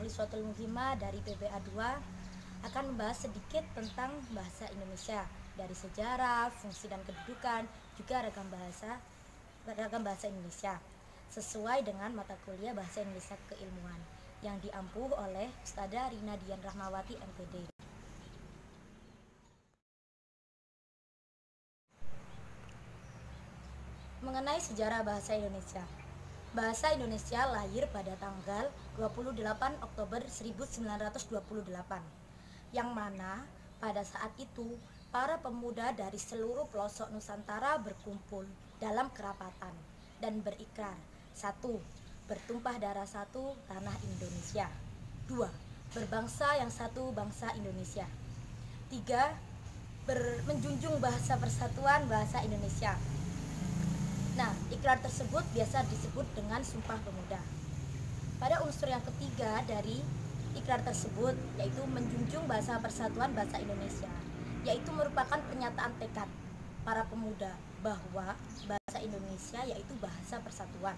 Suatul Muhimah dari PBA 2 akan membahas sedikit tentang bahasa Indonesia dari sejarah, fungsi dan kedudukan, juga ragam bahasa Indonesia sesuai dengan mata kuliah Bahasa Indonesia Keilmuan yang diampuh oleh Ustadzah Rina Dian Rahmawati MPD. Mengenai sejarah bahasa Indonesia. Bahasa Indonesia lahir pada tanggal 28 Oktober 1928, yang mana pada saat itu para pemuda dari seluruh pelosok Nusantara berkumpul dalam kerapatan dan berikrar: 1. Bertumpah darah satu tanah Indonesia. 2. Berbangsa yang satu bangsa Indonesia. 3. Menjunjung bahasa persatuan bahasa Indonesia. Nah, ikrar tersebut biasa disebut dengan Sumpah Pemuda. Pada unsur yang ketiga dari ikrar tersebut, yaitu menjunjung bahasa persatuan bahasa Indonesia, yaitu merupakan pernyataan tekad para pemuda bahwa bahasa Indonesia yaitu bahasa persatuan.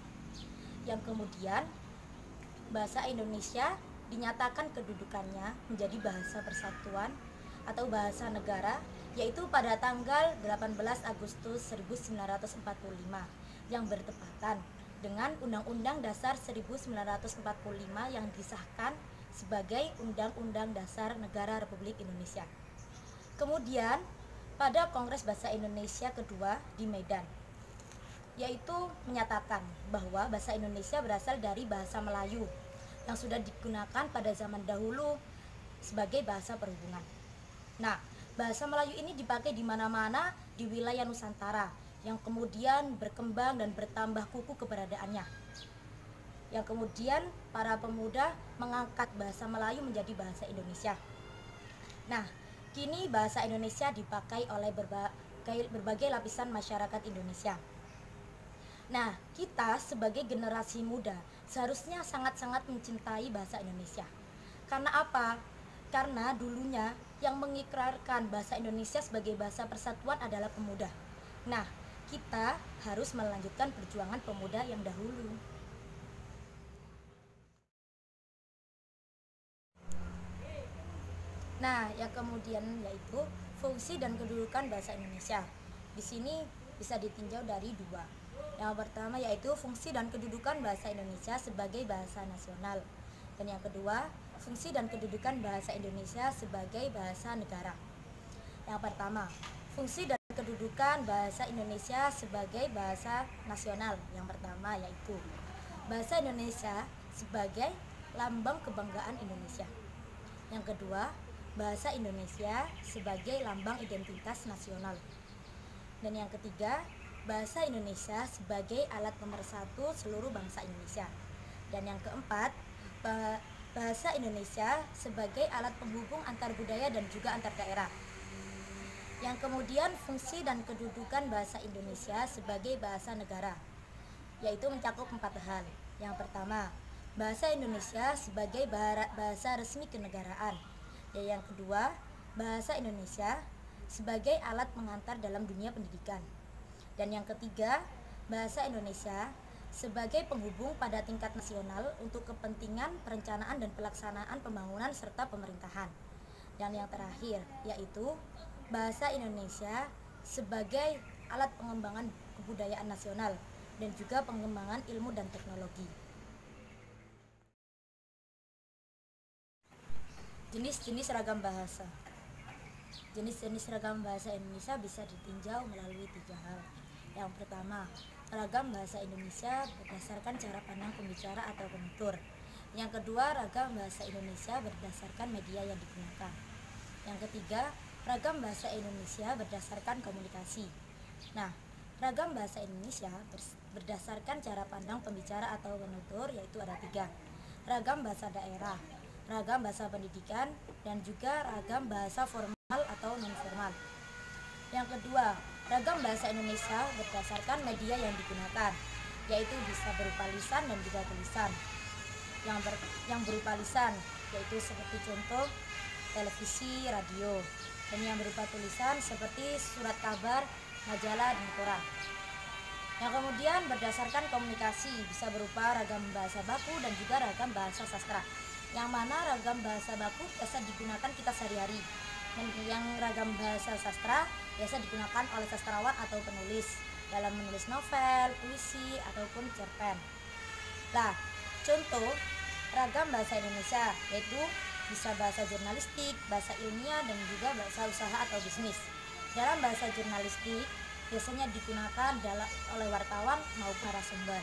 Yang kemudian bahasa Indonesia dinyatakan kedudukannya menjadi bahasa persatuan atau bahasa negara, yaitu pada tanggal 18 Agustus 1945 yang bertepatan dengan Undang-Undang Dasar 1945 yang disahkan sebagai Undang-Undang Dasar Negara Republik Indonesia. Kemudian pada Kongres Bahasa Indonesia kedua di Medan, yaitu menyatakan bahwa bahasa Indonesia berasal dari bahasa Melayu yang sudah digunakan pada zaman dahulu sebagai bahasa perhubungan. Nah, bahasa Melayu ini dipakai di mana-mana di wilayah Nusantara yang kemudian berkembang dan bertambah kukuh keberadaannya. Yang kemudian para pemuda mengangkat bahasa Melayu menjadi bahasa Indonesia. Nah, kini bahasa Indonesia dipakai oleh berbagai lapisan masyarakat Indonesia. Nah, kita sebagai generasi muda seharusnya sangat-sangat mencintai bahasa Indonesia. Karena apa? Karena dulunya yang mengikrarkan bahasa Indonesia sebagai bahasa persatuan adalah pemuda. Nah, kita harus melanjutkan perjuangan pemuda yang dahulu. Nah, yang kemudian yaitu fungsi dan kedudukan bahasa Indonesia. Di sini bisa ditinjau dari dua. Yang pertama yaitu fungsi dan kedudukan bahasa Indonesia sebagai bahasa nasional. Dan yang kedua, fungsi dan kedudukan bahasa Indonesia sebagai bahasa negara. Yang pertama, fungsi dan kedudukan bahasa Indonesia sebagai bahasa nasional. Yang pertama yaitu bahasa Indonesia sebagai lambang kebanggaan Indonesia. Yang kedua, bahasa Indonesia sebagai lambang identitas nasional. Dan yang ketiga, bahasa Indonesia sebagai alat pemersatu seluruh bangsa Indonesia. Dan yang keempat, bahasa Indonesia sebagai alat penghubung antar budaya dan juga antar daerah. Yang kemudian fungsi dan kedudukan bahasa Indonesia sebagai bahasa negara, yaitu mencakup 4 hal. Yang pertama, bahasa Indonesia sebagai bahasa resmi kenegaraan. Dan yang kedua, bahasa Indonesia sebagai alat pengantar dalam dunia pendidikan. Dan yang ketiga, bahasa Indonesia sebagai penghubung pada tingkat nasional untuk kepentingan perencanaan dan pelaksanaan pembangunan serta pemerintahan. Dan yang terakhir yaitu bahasa Indonesia sebagai alat pengembangan kebudayaan nasional dan juga pengembangan ilmu dan teknologi. Jenis-jenis ragam bahasa. Jenis-jenis ragam bahasa Indonesia bisa ditinjau melalui 3 hal. Yang pertama, ragam bahasa Indonesia berdasarkan cara pandang pembicara atau penutur. Yang kedua, ragam bahasa Indonesia berdasarkan media yang digunakan. Yang ketiga, ragam bahasa Indonesia berdasarkan komunikasi. Nah, ragam bahasa Indonesia berdasarkan cara pandang pembicara atau penutur, yaitu ada 3. Ragam bahasa daerah, ragam bahasa pendidikan, dan juga ragam bahasa formal atau non-formal. Yang kedua, ragam bahasa Indonesia berdasarkan media yang digunakan, yaitu bisa berupa lisan dan juga tulisan. Yang berupa lisan yaitu seperti contoh televisi, radio, dan yang berupa tulisan seperti surat kabar, majalah, dan koran. Yang kemudian berdasarkan komunikasi bisa berupa ragam bahasa baku dan juga ragam bahasa sastra. yang mana ragam bahasa baku biasa digunakan kita sehari-hari, dan yang ragam bahasa sastra biasa digunakan oleh sastrawan atau penulis dalam menulis novel, puisi, ataupun cerpen. Nah, contoh ragam bahasa Indonesia yaitu bisa bahasa jurnalistik, bahasa ilmiah, dan juga bahasa usaha atau bisnis. Dalam bahasa jurnalistik biasanya digunakan oleh wartawan maupun narasumber.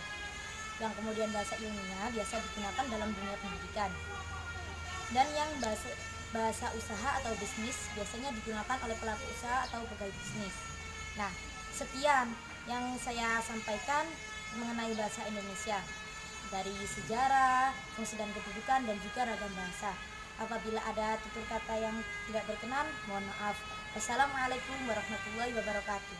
Yang kemudian bahasa ilmiah biasa digunakan dalam dunia pendidikan. Dan yang bahasa usaha atau bisnis biasanya digunakan oleh pelaku usaha atau pegawai bisnis. Nah, sekian yang saya sampaikan mengenai bahasa Indonesia, dari sejarah, fungsi dan kedudukan, dan juga ragam bahasa. Apabila ada tutur kata yang tidak berkenan, mohon maaf. Wassalamualaikum warahmatullahi wabarakatuh.